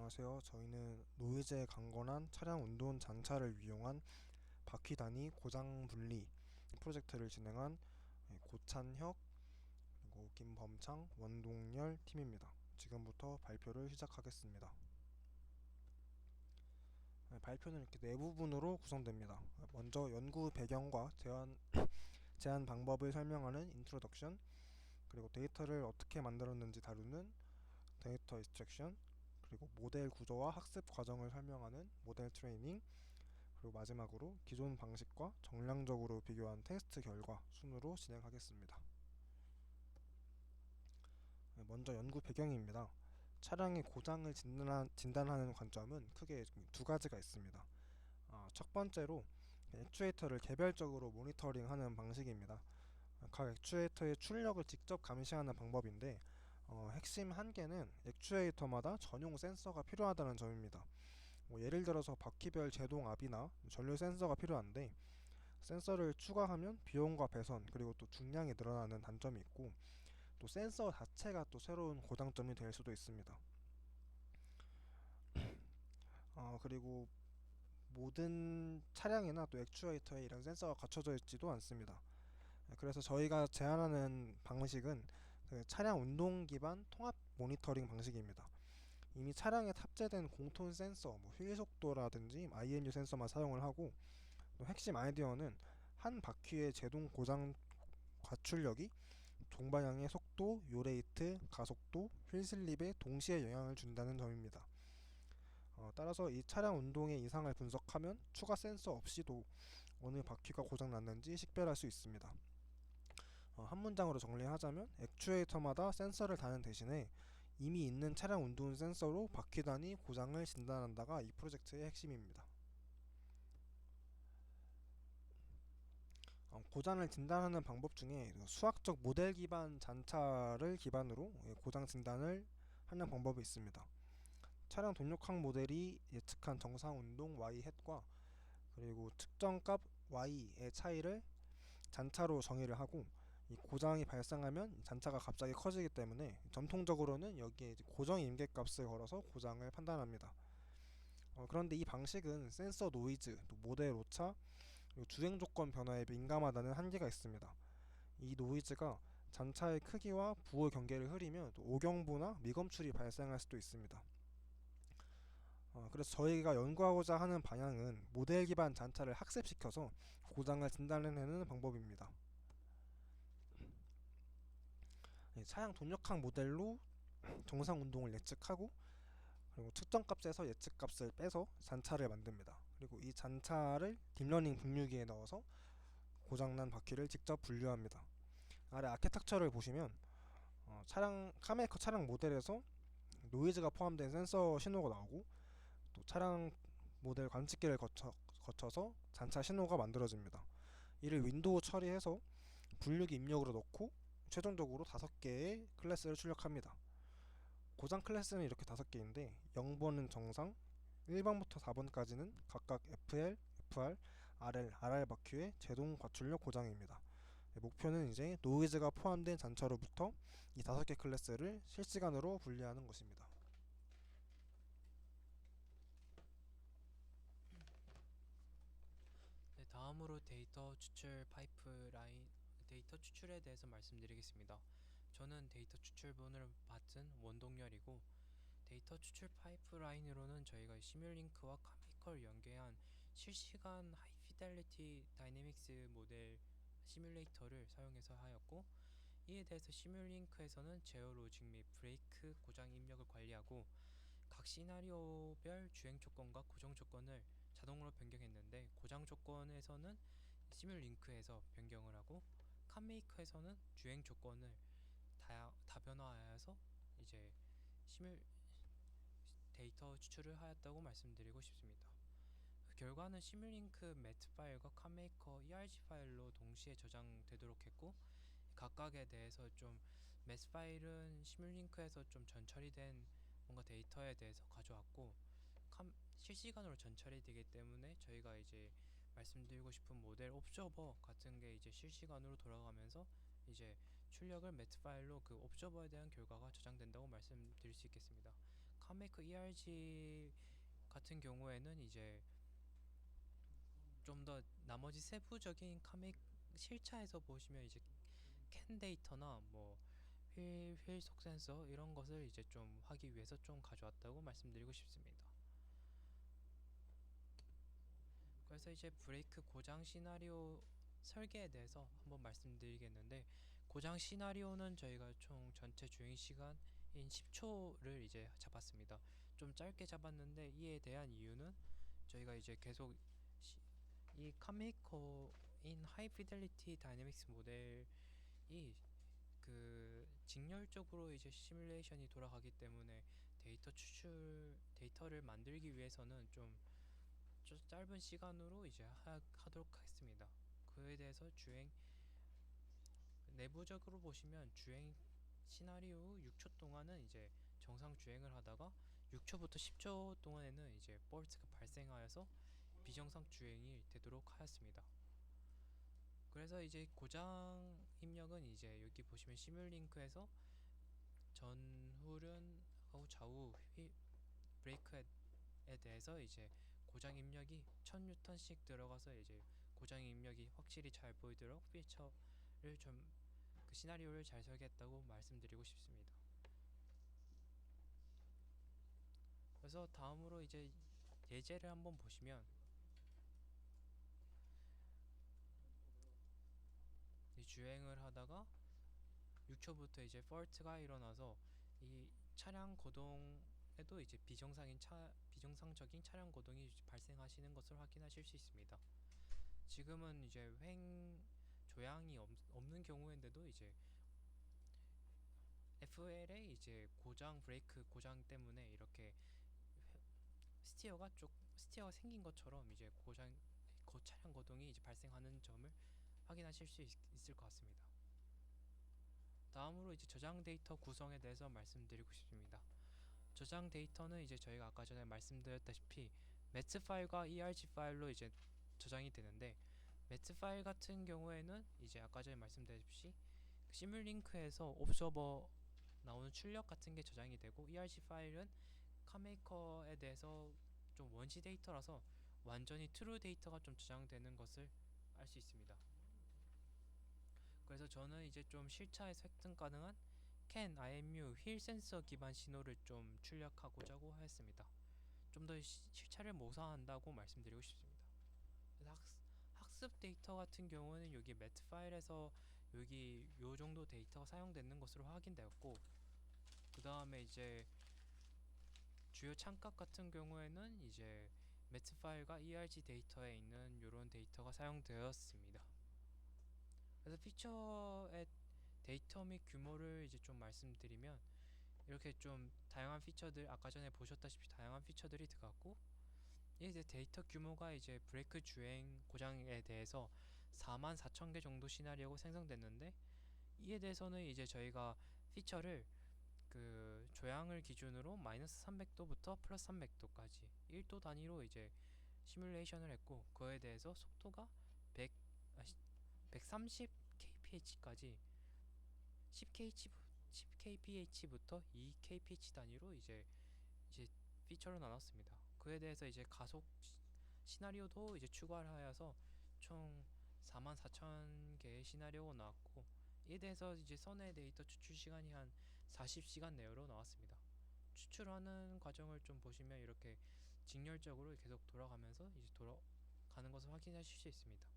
안녕하세요. 저희는 노이즈에 강건한 차량 운동 잔차를 이용한 바퀴 단위 고장 분리 프로젝트를 진행한 고찬혁, 그리고 김범창, 원동열 팀입니다. 지금부터 발표를 시작하겠습니다. 발표는 이렇게 네 부분으로 구성됩니다. 먼저 연구 배경과 제한 방법을 설명하는 인트로덕션, 그리고 데이터를 어떻게 만들었는지 다루는 데이터 익스트랙션, 그리고 모델 구조와 학습 과정을 설명하는 모델 트레이닝, 그리고 마지막으로 기존 방식과 정량적으로 비교한 테스트 결과 순으로 진행하겠습니다. 먼저 연구 배경입니다. 차량의 고장을 진단하는 관점은 크게 두 가지가 있습니다. 첫 번째로 액추에이터를 개별적으로 모니터링하는 방식입니다. 각 액추에이터의 출력을 직접 감시하는 방법인데 핵심 한계는 액추에이터마다 전용 센서가 필요하다는 점입니다. 예를 들어서 바퀴별 제동압이나 전류 센서가 필요한데 센서를 추가하면 비용과 배선 그리고 또 중량이 늘어나는 단점이 있고 또 센서 자체가 또 새로운 고장점이 될 수도 있습니다. 그리고 모든 차량이나 또 액추에이터에 이런 센서가 갖춰져 있지도 않습니다. 그래서 저희가 제안하는 방식은 그 차량 운동 기반 통합 모니터링 방식입니다. 이미 차량에 탑재된 공톤 센서, 휠 속도라든지 IMU 센서만 사용을 하고 또 핵심 아이디어는 한 바퀴의 제동 고장 과출력이 동방향의 속도, 요레이트, 가속도, 휠 슬립에 동시에 영향을 준다는 점입니다. 따라서 이 차량 운동의 이상을 분석하면 추가 센서 없이도 어느 바퀴가 고장났는지 식별할 수 있습니다. 한 문장으로 정리하자면 액추에이터마다 센서를 다는 대신에 이미 있는 차량 운동 센서로 바퀴 단위 고장을 진단한다가 이 프로젝트의 핵심입니다. 고장을 진단하는 방법 중에 수학적 모델 기반 잔차를 기반으로 고장 진단을 하는 방법이 있습니다. 차량 동력학 모델이 예측한 정상 운동 y 햇과 그리고 측정값 y의 차이를 잔차로 정의를 하고 이 고장이 발생하면 잔차가 갑자기 커지기 때문에 전통적으로는 여기에 고정 임계값을 걸어서 고장을 판단합니다. 그런데 이 방식은 센서 노이즈, 또 모델 오차, 그리고 주행 조건 변화에 민감하다는 한계가 있습니다. 이 노이즈가 잔차의 크기와 부호 경계를 흐리면 또 오경부나 미검출이 발생할 수도 있습니다. 그래서 저희가 연구하고자 하는 방향은 모델 기반 잔차를 학습시켜서 고장을 진단해내는 방법입니다. 차량 동력학 모델로 정상 운동을 예측하고 그리고 측정값에서 예측값을 빼서 잔차를 만듭니다. 그리고 이 잔차를 딥러닝 분류기에 넣어서 고장난 바퀴를 직접 분류합니다. 아래 아키텍처를 보시면 카메이커 차량 모델에서 노이즈가 포함된 센서 신호가 나오고 또 차량 모델 관측기를 거쳐서 잔차 신호가 만들어집니다. 이를 윈도우 처리해서 분류기 입력으로 넣고 최종적으로 5개의 클래스를 출력합니다. 고장 클래스는 이렇게 5개인데 0번은 정상, 1번부터 4번까지는 각각 FL, FR, RL, RR 바퀴의 제동 과출력 고장입니다. 목표는 이제 노이즈가 포함된 잔차로부터 이 5개 클래스를 실시간으로 분리하는 것입니다. 네, 다음으로 데이터 추출 파이프라인, 데이터 추출에 대해서 말씀드리겠습니다. 저는 데이터 추출본을 맡은 원동열이고, 데이터 추출 파이프라인으로는 저희가 시뮬링크와 카미컬을 연계한 실시간 하이피델리티 다이내믹스 모델 시뮬레이터를 사용해서 하였고, 이에 대해서 시뮬링크에서는 제어 로직 및 브레이크 고장 입력을 관리하고 각 시나리오별 주행 조건과 고정 조건을 자동으로 변경했는데, 고장 조건에서는 시뮬링크에서 변경을 하고 칸메이커에서는 주행 조건을 다변화하여서 이제 시뮬 데이터 추출을 하였다고 말씀드리고 싶습니다. 그 결과는 시뮬링크 매트 파일과 칸메이커 ERG 파일로 동시에 저장되도록 했고, 각각에 대해서 좀 매트 파일은 시뮬링크에서 좀 전처리된 뭔가 데이터에 대해서 가져왔고, 실시간으로 전처리 되기 때문에 저희가 이제 말씀드리고 싶은 모델 옵저버 같은 게 이제 실시간으로 돌아가면서 이제 출력을 매트 파일로 그 옵저버에 대한 결과가 저장된다고 말씀드릴 수 있겠습니다. 카메이커 ERG 같은 경우에는 이제 좀 더 나머지 세부적인 카메 실차에서 보시면 이제 캔 데이터나 뭐 휠속 센서 이런 것을 이제 좀 하기 위해서 좀 가져왔다고 말씀드리고 싶습니다. 그래서 이제 브레이크 고장 시나리오 설계에 대해서 한번 말씀드리겠는데, 고장 시나리오는 저희가 총 전체 주행 시간인 10초를 이제 잡았습니다. 좀 짧게 잡았는데 이에 대한 이유는 저희가 이제 계속 이 카메이커인 하이 피델리티 다이내믹스 모델이 그 직렬적으로 이제 시뮬레이션이 돌아가기 때문에 데이터를 만들기 위해서는 좀 짧은 시간으로 이제 하도록 하겠습니다. 그에 대해서 주행 내부적으로 보시면 주행 시나리오 6초 동안은 이제 정상 주행을 하다가 6초부터 10초 동안에는 이제 폴트가 발생하여서 비정상 주행이 되도록 하였습니다. 그래서 이제 고장 입력은 이제 여기 보시면 시뮬링크에서 전후륜하고 좌우 브레이크에 대해서 이제 고장 입력이 1000N씩 들어가서 이제 고장 입력이 확실히 잘 보이도록 피처를 좀 그 시나리오를 잘 설계했다고 말씀드리고 싶습니다. 그래서 다음으로 이제 예제를 한번 보시면, 이 주행을 하다가 6초부터 이제 폴트가 일어나서 이 차량 고동에도 이제 비정상적인 차량 고동이 발생하시는 것을 확인하실 수 있습니다. 지금은 이제 조향이 없는 경우인데도 이제 FL의 이제 브레이크 고장 때문에 이렇게 스티어가 생긴 것처럼 이제 차량 고동이 이제 발생하는 점을 확인하실 수 있을 것 같습니다. 다음으로 이제 저장 데이터 구성에 대해서 말씀드리고 싶습니다. 저장 데이터는 이제 저희가 아까 전에 말씀드렸다시피 매트 파일과 ERG 파일로 이제 저장이 되는데, 매트 파일 같은 경우에는 이제 아까 전에 말씀드렸듯이 시뮬링크에서 옵서버 나오는 출력 같은 게 저장이 되고, ERG 파일은 카메이커에 대해서 좀 원시 데이터라서 완전히 트루 데이터가 좀 저장되는 것을 알 수 있습니다. 그래서 저는 이제 좀 실차에서 획득 가능한 CAN, IMU, 휠 센서 기반 신호를 좀 출력하고자 하였습니다. 좀 더 실차를 모사한다고 말씀드리고 싶습니다. 그래서 학습 데이터 같은 경우는 여기 매트 파일에서 여기 요 정도 데이터가 사용되는 것으로 확인되었고, 그 다음에 이제 주요 창값 같은 경우에는 이제 매트 파일과 ERG 데이터에 있는 요런 데이터가 사용되었습니다. 그래서 피처의 데이터 및 규모를 이제 좀 말씀드리면, 이렇게 좀 다양한 피처들, 아까 전에 보셨다시피 다양한 피처들이 들어갔고, 이제 데이터 규모가 이제 브레이크 주행 고장에 대해서 44,000개 정도 시나리오가 생성됐는데, 이에 대해서는 이제 저희가 피처를 그 조향을 기준으로 마이너스 300도부터 플러스 300도까지 1도 단위로 이제 시뮬레이션을 했고, 그에 대해서 속도가 130 kph까지 10kph부터 2kph 단위로 이제 피처로 나눴습니다. 그에 대해서 이제 가속 시나리오도 이제 추가를 하여서 총 44,000개의 시나리오가 나왔고, 이에 대해서 이제 선의 데이터 추출 시간이 한 40시간 내외로 나왔습니다. 추출하는 과정을 좀 보시면 이렇게 직렬적으로 계속 돌아가면서 이제 돌아가는 것을 확인하실 수 있습니다.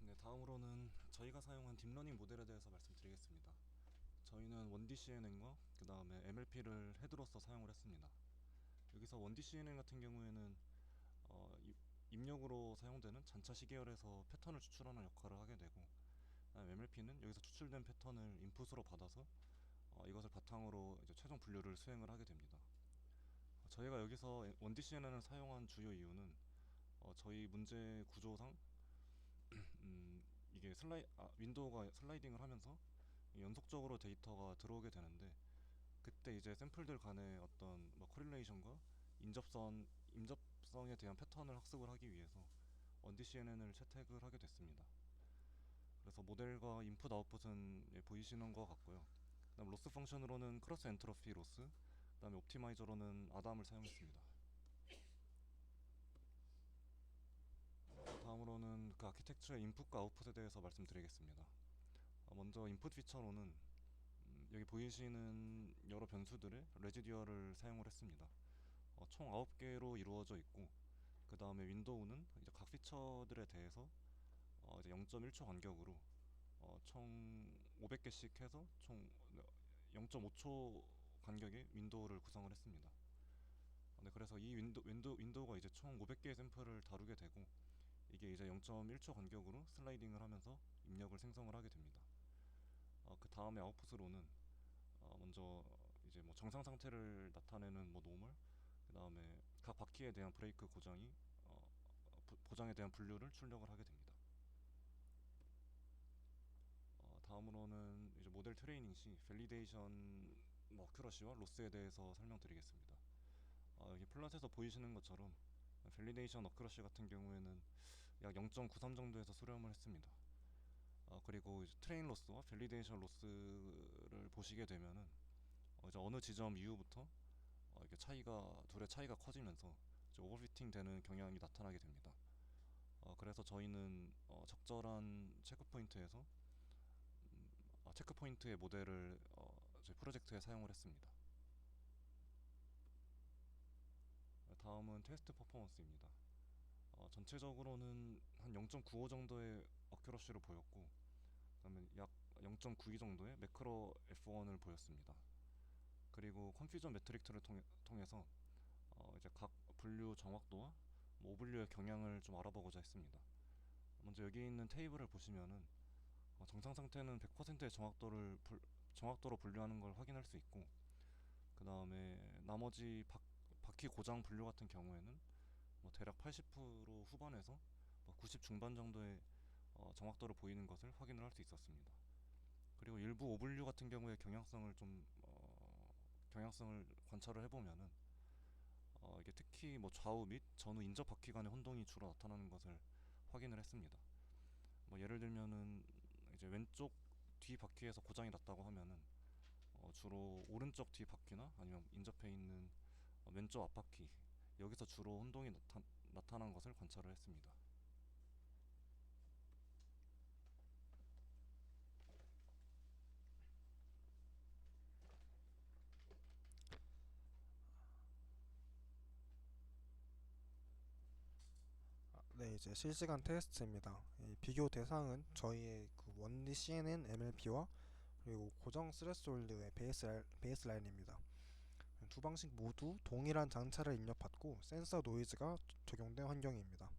네, 다음으로는 저희가 사용한 딥러닝 모델에 대해서 말씀드리겠습니다. 저희는 1D CNN과 그 다음에 MLP를 헤드로서 사용을 했습니다. 여기서 1D CNN 같은 경우에는 입력으로 사용되는 잔차 시계열에서 패턴을 추출하는 역할을 하게 되고, MLP는 여기서 추출된 패턴을 인풋으로 받아서 이것을 바탕으로 이제 최종 분류를 수행을 하게 됩니다. 저희가 여기서 1D CNN을 사용한 주요 이유는 저희 문제 구조상 이게 윈도우가 슬라이딩을 하면서 연속적으로 데이터가 들어오게 되는데, 그때 이제 샘플들 간의 어떤 코릴레이션과 인접선 임접성에 대한 패턴을 학습을 하기 위해서 원DCNN을 채택을 하게 됐습니다. 그래서 모델과 인풋 아웃풋은 보이시는 것 같고요. 그다음 로스 펑션으로는 크로스 엔트로피 로스, 그다음에 옵티마이저로는 아담을 사용했습니다. 다음으로는 그 아키텍처의 인풋과 아웃풋에 대해서 말씀드리겠습니다. 먼저 인풋 피처로는 여기 보이시는 여러 변수들의 레지듀얼을 사용을 했습니다. 총 9개로 이루어져 있고, 그 다음에 윈도우는 이제 각 피처들에 대해서 이제 0.1초 간격으로 총 500개씩 해서 총 0.5초 간격의 윈도우를 구성을 했습니다. 네, 그래서 이 윈도우가 이제 총 500개의 샘플을 다루게 되고, 이게 이제 0.1초 간격으로 슬라이딩을 하면서 입력을 생성을 하게 됩니다. 그 다음에 아웃풋으로는 먼저 이제 뭐 정상 상태를 나타내는 뭐 노멀, 그 다음에 각 바퀴에 대한 브레이크 보장에 대한 분류를 출력을 하게 됩니다. 다음으로는 이제 모델 트레이닝 시 밸리데이션 어큐러시와 로스에 대해서 설명드리겠습니다. 여기 플롯에서 보이시는 것처럼 밸리데이션 어큐러시 같은 경우에는 약 0.93 정도에서 수렴을 했습니다. 그리고 이제 트레인 로스와 밸리데이션 로스를 보시게 되면은 이제 어느 지점 이후부터 이게 둘의 차이가 커지면서 이제 오버피팅 되는 경향이 나타나게 됩니다. 그래서 저희는 적절한 체크 포인트에서 체크 포인트의 모델을 저희 프로젝트에 사용을 했습니다. 다음은 테스트 퍼포먼스입니다. 전체적으로는 한 0.95 정도의 어큐러시를 보였고, 그다음에 약 0.92 정도의 매크로 F1을 보였습니다. 그리고 컨퓨전 매트릭트를 통해서 이제 각 분류 정확도와 뭐 오분류의 경향을 좀 알아보고자 했습니다. 먼저 여기 있는 테이블을 보시면은 정상 상태는 100%의 정확도로 분류하는 걸 확인할 수 있고, 그 다음에 나머지 바퀴 고장 분류 같은 경우에는 뭐 대략 80% 후반에서 90 중반 정도의 정확도를 보이는 것을 확인을 할 수 있었습니다. 그리고 일부 오분류 같은 경우에 경향성을 관찰을 해보면은 이게 특히 뭐 좌우 및 전후 인접 바퀴 간의 혼동이 주로 나타나는 것을 확인을 했습니다. 뭐 예를 들면은 이제 왼쪽 뒤 바퀴에서 고장이 났다고 하면은 주로 오른쪽 뒤 바퀴나 아니면 인접해 있는 왼쪽 앞바퀴, 여기서 주로 혼동이 나타난 것을 관찰을 했습니다. 네, 이제 실시간 테스트입니다. 이 비교 대상은 저희의 그 원리 CNN MLP와 그리고 고정 스레스홀드의 베이스라인입니다. 두 방식 모두 동일한 장차를 입력받고 센서 노이즈가 적용된 환경입니다.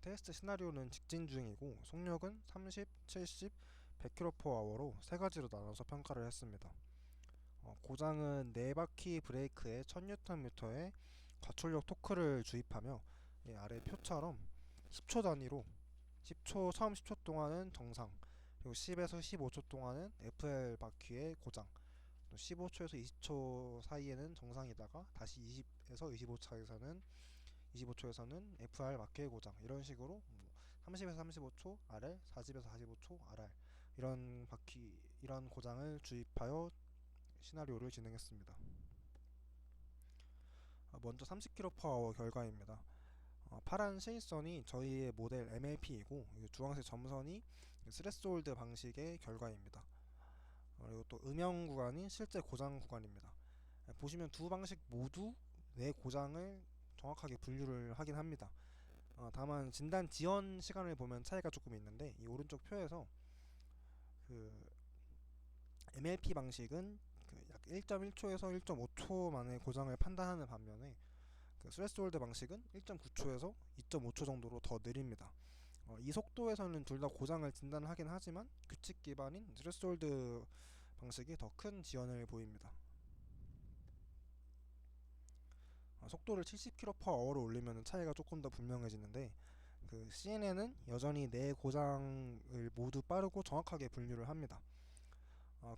테스트 시나리오는 직진 중이고 속력은 30, 70, 100km/h로 세 가지로 나눠서 평가를 했습니다. 고장은 4바퀴 브레이크에 1000Nm의 과출력 토크를 주입하며 아래 표처럼 10초 단위로 처음 10초 동안은 정상, 그리고 10에서 15초 동안은 FL 바퀴의 고장, 또 15초에서 20초 사이에는 정상이다가 다시 20에서 25초에서는 FR 바퀴의 고장, 이런 식으로 30에서 35초 RL, 40에서 45초 RR 이런 고장을 주입하여 시나리오를 진행했습니다. 먼저 30km/h 결과입니다. 파란 실선이 저희의 모델 MLP이고 주황색 점선이 스레스홀드 방식의 결과입니다. 그리고 또 음영 구간이 실제 고장 구간입니다. 보시면 두 방식 모두 내 고장을 정확하게 분류를 하긴 합니다. 다만 진단 지연 시간을 보면 차이가 조금 있는데, 이 오른쪽 표에서 그 MLP 방식은 약 1.1초에서 1.5초 만에 고장을 판단하는 반면에 그 스레스홀드 방식은 1.9초에서 2.5초 정도로 더 느립니다. 이 속도에서는 둘 다 고장을 진단하긴 하지만 규칙 기반인 스레스홀드 방식이 더 큰 지연을 보입니다. 속도를 70km/h로 올리면 차이가 조금 더 분명해지는데, 그 CNN은 여전히 내 고장을 모두 빠르고 정확하게 분류를 합니다.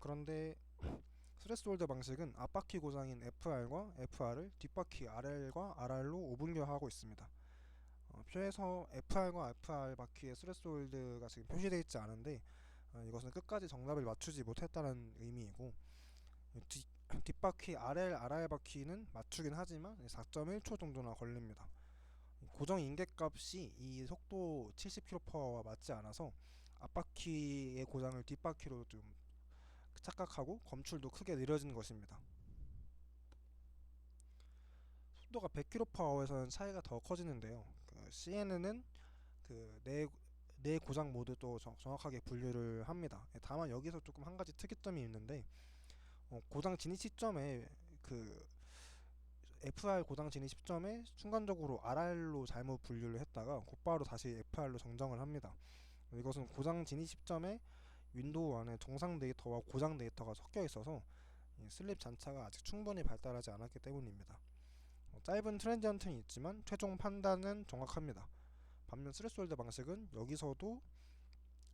그런데 스레스홀드 방식은 앞바퀴 고장인 FR과 FR을 뒷바퀴 RL과 RR로 오분류하고 있습니다. 표에서 FR과 FR 바퀴의 스레스홀드가 지금 표시되어 있지 않은데 이것은 끝까지 정답을 맞추지 못했다는 의미이고 뒷바퀴 RL, RR 바퀴는 맞추긴 하지만 4.1초 정도나 걸립니다. 고정 인계값이 이 속도 70km/h와 맞지 않아서 앞바퀴의 고장을 뒷바퀴로 좀 착각하고 검출도 크게 느려진 것입니다. 속도가 100km/h에서는 차이가 더 커지는데요. CNN은 네 고장 모드도 정확하게 분류를 합니다. 다만 여기서 조금 한 가지 특이점이 있는데 고장 진입 시점에 FR 고장 진입 시점에 순간적으로 RR로 잘못 분류를 했다가 곧바로 다시 FR로 정정을 합니다. 이것은 고장 진입 시점에 윈도우 안에 정상 데이터와 고장 데이터가 섞여 있어서 슬립 잔차가 아직 충분히 발달하지 않았기 때문입니다. 짧은 트랜지언트는 있지만 최종 판단은 정확합니다. 반면 스레스홀드 방식은 여기서도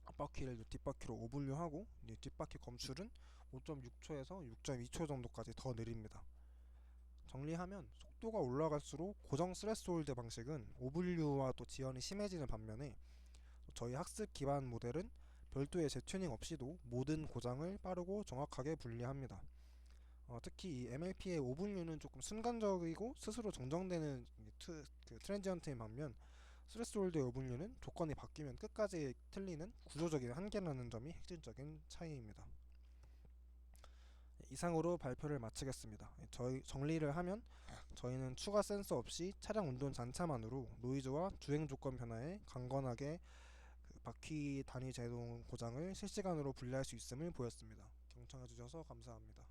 앞바퀴를 뒷바퀴로 오분류하고 뒷바퀴 검출은 5.6초에서 6.2초 정도까지 더 느립니다. 정리하면 속도가 올라갈수록 고정 스레스홀드 방식은 오분류와 또 지연이 심해지는 반면에 저희 학습 기반 모델은 별도의 재튜닝 없이도 모든 고장을 빠르고 정확하게 분리합니다. 특히 이 MLP의 오분류는 조금 순간적이고 스스로 정정되는 트랜지언트인 반면 스레스홀드의 오분류는 조건이 바뀌면 끝까지 틀리는 구조적인 한계라는 점이 핵심적인 차이입니다. 이상으로 발표를 마치겠습니다. 정리를 하면 저희는 추가 센서 없이 차량 운동 잔차만으로 노이즈와 주행 조건 변화에 강건하게 바퀴 단위 제동 고장을 실시간으로 분리할 수 있음을 보였습니다. 경청해 주셔서 감사합니다.